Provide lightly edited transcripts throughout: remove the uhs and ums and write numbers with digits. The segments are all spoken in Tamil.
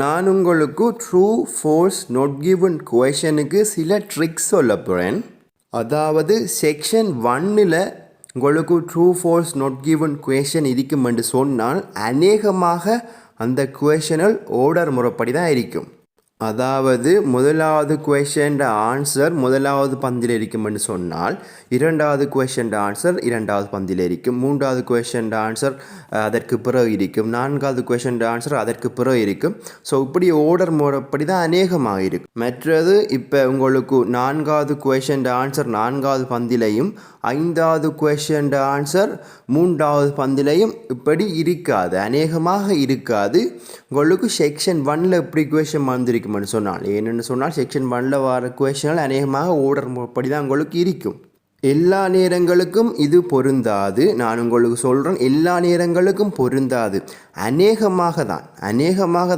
நான் உங்களுக்கு ட்ரூ ஃபோர்ஸ் நாட் கிவன் குவேஷனுக்கு சில ட்ரிக்ஸ் சொல்ல போகிறேன். அதாவது செக்ஷன் 1ல் உங்களுக்கு ட்ரூ ஃபோர்ஸ் நாட் கிவன் குவேஷன் இருக்கும் என்று சொன்னால் அநேகமாக அந்த குவேஷனல் ஓர்டர் முறைப்படி தான் இருக்கும். அதாவது முதலாவது குவேஷன் ஆன்சர் முதலாவது பந்தியில் இருக்கும் என்று சொன்னால் இரண்டாவது குவேஷன் ஆன்சர் இரண்டாவது பந்தியில் இருக்கும், மூன்றாவது குவேஷன் ஆன்சர் அதற்கு பிறகு இருக்கும், நான்காவது குவேஷன் ஆன்சர் அதற்கு பிறகு இருக்கும். ஸோ இப்படி ஓர்டர் முறைப்படி தான் அநேகமாக இருக்கும். மற்றது இப்போ உங்களுக்கு நான்காவது குவேஷன் ஆன்சர் நான்காவது பந்திலையும் ஐந்தாவது குவேஷன் ஆன்சர் மூன்றாவது பந்திலையும் இப்படி இருக்காது, அநேகமாக இருக்காது. உங்களுக்கு செக்ஷன் 1ல் இப்படி குவேஷன் வந்திருக்குமென்னு சொன்னால் ஏன்னு சொன்னால் செக்ஷன் 1ல் வர குவேஷன்கள் அநேகமாக ஓர்டர் படி தான் உங்களுக்கு இருக்கும். எல்லா நேரங்களுக்கும் இது பொருந்தாது, நான் உங்களுக்கு சொல்கிறேன், எல்லா நேரங்களுக்கும் பொருந்தாது. அநேகமாக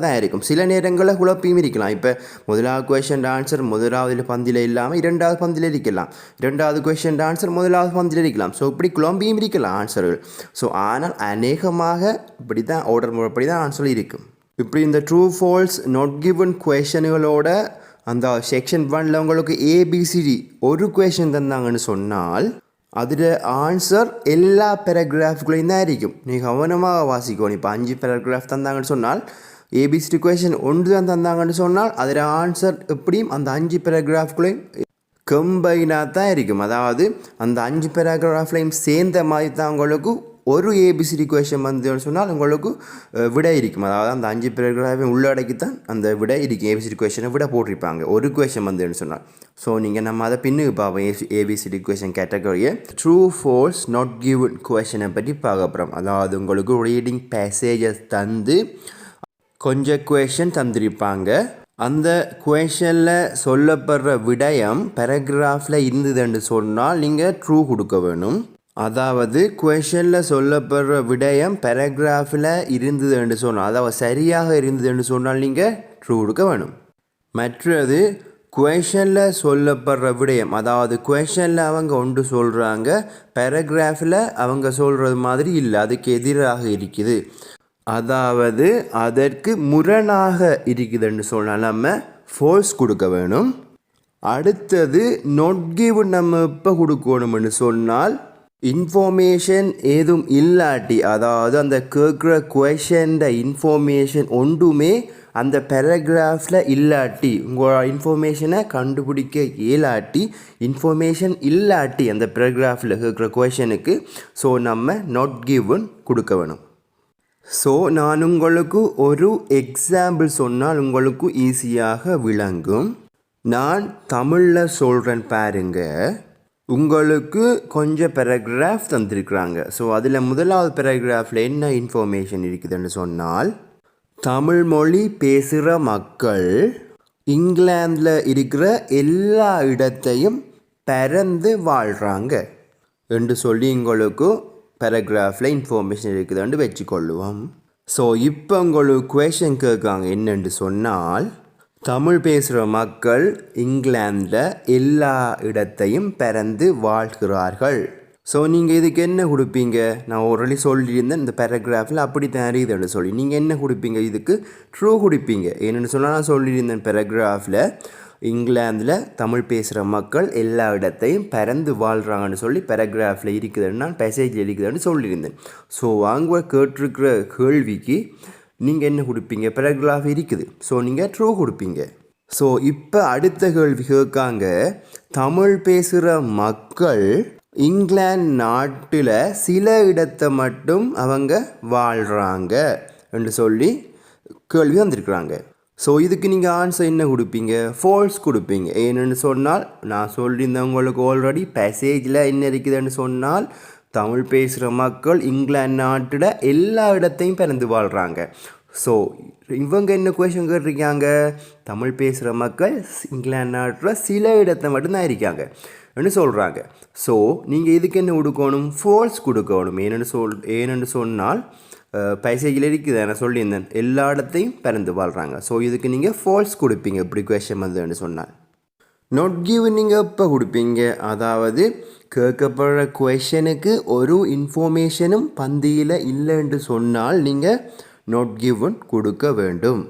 தான் இருக்கும். சில நேரங்களில் குழப்பியும் இருக்கலாம். இப்போ முதலாவது குவேஷன் ஆன்சர் முதலாவது பந்தியில் இல்லாமல் இரண்டாவது பந்தியில் இருக்கலாம், இரண்டாவது குவேஷன் ஆன்சர் முதலாவது பந்தியில் இருக்கலாம். ஸோ இப்படி குழம்பியும் இருக்கலாம் ஆன்சர்கள். ஸோ ஆனால் அநேகமாக இப்படி தான் ஓர்டர் முறைப்படி தான் ஆன்சர் இருக்கும். இப்படி இந்த ட்ரூ ஃபால்ஸ் நாட் கிவன் குவேஷன்களோட அந்த செக்ஷன் 1ல் உங்களுக்கு ஏபிசிடி ஒரு குவேஷன் தந்தாங்கன்னு சொன்னால் அதில் ஆன்சர் எல்லா பேராகிராஃப்குள்ளேயும் தான் இருக்கும். நீங்கள் கவனமாக வாசிக்கணும். இப்போ 5 பேராகிராஃப் தந்தாங்கன்னு சொன்னால் ஏபிசிடி குவேஷன் 1 தான் தந்தாங்கன்னு சொன்னால் அதில் ஆன்சர் எப்படியும் அந்த 5 பேராகிராஃப்குள்ளேயும் கம்பைனாக தான் இருக்கும். அதாவது அந்த 5 பேராகிராஃப்லையும் சேர்ந்த மாதிரி தான் உங்களுக்கு ஒரு ஏபிசிடி குவேஷன் வந்துன்னு சொன்னால் உங்களுக்கு விடை இருக்கும். அதாவது அந்த 5 பேராகிராஃபையும் உள்ளடக்கித்தான் அந்த விடை இருக்கும். ஏபிசிடி குவேஷனை விட போட்டிருப்பாங்க ஒரு குவேஷன் வந்துன்னு சொன்னால். ஸோ நீங்கள் நம்ம அதை பின்னுக்கு பார்ப்போம். ஏபிசிடி குவேஷன் கேட்டகரியை ட்ரூ ஃபோர்ஸ் நாட் கிவன் குவேஷனை பற்றி பார்க்க போகிறோம். அதாவது உங்களுக்கு ரீடிங் பேசேஜஸ் தந்து கொஞ்சம் குவேஷன் தந்திருப்பாங்க. அந்த குவேஷனில் சொல்லப்படுற விடயம் பேராகிராஃபில் இருந்ததுன்னு சொன்னால் நீங்கள் ட்ரூ கொடுக்க வேணும். அதாவது குவேஷனில் சொல்லப்படுற விடயம் பேராகிராஃபில் இருந்ததுன்னு சொன்னால், அதாவது சரியாக இருந்ததுன்னு சொன்னால் நீங்கள் ட்ரூ கொடுக்க வேணும். மற்றது குவேஷனில் சொல்லப்படுற விடயம், அதாவது குவேஷனில் அவங்க ஒன்று சொல்கிறாங்க, பேராகிராஃபில் அவங்க சொல்கிறது மாதிரி இல்லை, அதுக்கு எதிராக இருக்குது, அதாவது அதற்கு முரணாக இருக்குதுன்னு சொன்னால் நம்ம ஃபோர்ஸ் கொடுக்க வேணும். அடுத்தது நாட் கிவன் நம்ம எப்போ கொடுக்கணும்னு சொன்னால் இன்ஃபர்மேஷன் ஏதும் இல்லாட்டி, அதாவது அந்த கேட்குற குவேஷன் இன்ஃபர்மேஷன் ஒன்றுமே அந்த பேராகிராஃபில் இல்லாட்டி, உங்களோட இன்ஃபர்மேஷனை கண்டுபிடிக்க இயலாட்டி, இன்ஃபர்மேஷன் இல்லாட்டி அந்த பேராகிராஃபில் கேட்குற குவேஷனுக்கு ஸோ நம்ம நாட் கிவன் கொடுக்க வேணும். ஸோ நான் உங்களுக்கு ஒரு எக்ஸாம்பிள் சொன்னால் உங்களுக்கு ஈஸியாக விளங்கும். நான் தமிழில் சொல்கிறேன் பாருங்க. உங்களுக்கு கொஞ்சம் பேராகிராஃப் தந்திருக்கிறாங்க. ஸோ அதில் முதலாவது பேராகிராஃபில் என்ன இன்ஃபர்மேஷன் இருக்குதுன்னு சொன்னால், தமிழ் மொழி பேசுகிற மக்கள் இங்கிலாந்தில் இருக்கிற எல்லா இடத்தையும் பறந்து வாழ்கிறாங்க என்று சொல்லி உங்களுக்கு பேராகிராஃபில் இன்ஃபர்மேஷன் இருக்குதுன்னு வச்சுக்கொள்ளுவோம். ஸோ இப்போ உங்களுக்கு குவேஷன் கேட்காங்க என்னென்று சொன்னால், தமிழ் பேசுகிற மக்கள் இங்கிலாந்தில் எல்லா இடத்தையும் பறந்து வாழ்கிறார்கள். ஸோ நீங்கள் இதுக்கு என்ன கொடுப்பீங்க? நான் ஆல்ரெடி சொல்லியிருந்தேன் இந்த பேராகிராஃபில் அப்படி தெரியுதுன்னு சொல்லி நீங்கள் என்ன கொடுப்பீங்க? இதுக்கு ட்ரூ கொடுப்பீங்க. என்னென்னு சொன்னால் நான் சொல்லியிருந்தேன் பேராகிராஃபில் இங்கிலாந்தில் தமிழ் பேசுகிற மக்கள் எல்லா இடத்தையும் பறந்து வாழ்கிறாங்கன்னு சொல்லி பேராகிராஃபில் இருக்குதுன்னு நான் பேசேஜில் இருக்குதுன்னு சொல்லியிருந்தேன். ஸோ அவங்க கேட்டிருக்கிற கேள்விக்கு நீங்கள் என்ன கொடுப்பீங்க? பேராகிராஃப் இருக்குது, ஸோ நீங்கள் ட்ரூ கொடுப்பீங்க. ஸோ இப்போ அடுத்த கேள்வி கேட்காங்க, தமிழ் பேசுகிற மக்கள் இங்கிலாந்து நாட்டில் சில இடத்தை மட்டும் அவங்க வாழ்கிறாங்க என்று சொல்லி கேள்வி வந்திருக்கிறாங்க. ஸோ இதுக்கு நீங்கள் ஆன்சர் என்ன கொடுப்பீங்க? ஃபால்ஸ் கொடுப்பீங்க. ஏன்னு சொன்னால் நான் சொல்லியிருந்தேன் உங்களுக்கு ஆல்ரெடி பேசேஜில் என்ன இருக்குதுன்னு சொன்னால், தமிழ் பேசுகிற மக்கள் இங்கிலாந்து நாட்டில் எல்லா இடத்தையும் பறந்து வாழ்கிறாங்க. ஸோ இவங்க என்ன குவேஷன் கேட்டிருக்காங்க? தமிழ் பேசுகிற மக்கள் இங்கிலாந்து நாட்டில் சில இடத்தை மட்டும்தான் இருக்காங்க என்று சொல்கிறாங்க. ஸோ நீங்கள் இதுக்கு என்ன கொடுக்கணும்? ஃபால்ஸ் கொடுக்கணும். ஏன்னு சொன்னால் பேசேஜில் இருக்குது, நான் சொல்லியிருந்தேன் எல்லா இடத்தையும் பறந்து வாழ்கிறாங்க. ஸோ இதுக்கு நீங்கள் ஃபால்ஸ் கொடுப்பீங்க இப்படி குவேஷன் வந்துன்னு சொன்னால். நாட் கிவன் நீங்கள் எப்போ கொடுப்பீங்க? அதாவது கேட்கப்படுற குவேஷனுக்கு ஒரு இன்ஃபர்மேஷனும் பந்தியில் இல்லைன்னு சொன்னால் நீங்கள் நாட் கிவன் கொடுக்க வேண்டும்.